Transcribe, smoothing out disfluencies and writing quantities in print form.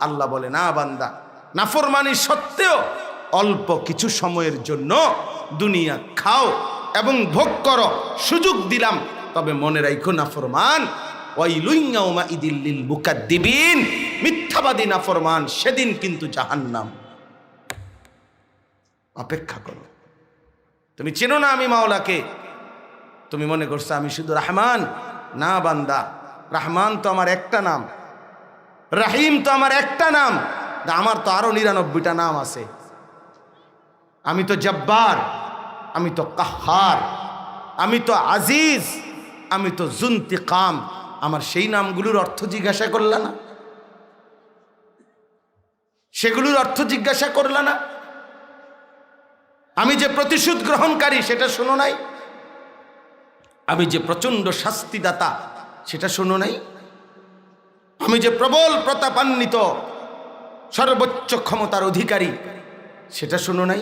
আল্লাহ বলে, না বান্দা, নাফরমানি সত্ত্বেও অল্প কিছু সময়ের জন্য দুনিয়া খাও এবং ভোগ করো, সুযোগ দিলাম, তবে মনে রাখো নাফরমান, ওয়াইলুন ইয়াউমাইযিল লিল মুকাদ্দিবিন, মিথ্যাবাদী নাফরমান সেদিন কিন্তু জাহান্নাম। অপেক্ষা করো। তুমি চেনো না আমি মাওলাকে, তুমি মনে করছো আমি শুধু রহমান। না বান্দা, রহমান তো আমার একটা নাম, রাহিম তো আমার একটা নাম, আমার তো আরো 99টা নাম আছে। আমি তো জব্বার, আমি তো কাহ্হার, আমি তো আজিজ, আমি তো জুনতিকাম। আমার সেই নামগুলোর অর্থ জিজ্ঞাসা করলা না? সেগুলোর অর্থ জিজ্ঞাসা করলা না? আমি যে প্রতিশোধ গ্রহণকারী সেটা শোনো নাই? আমি যে প্রচন্ড শাস্তিদাতা সেটা শোনো নাই? আমি যে প্রবল প্রতাপান্বিত সর্বোচ্চ ক্ষমতার অধিকারী সেটা শোনো নাই?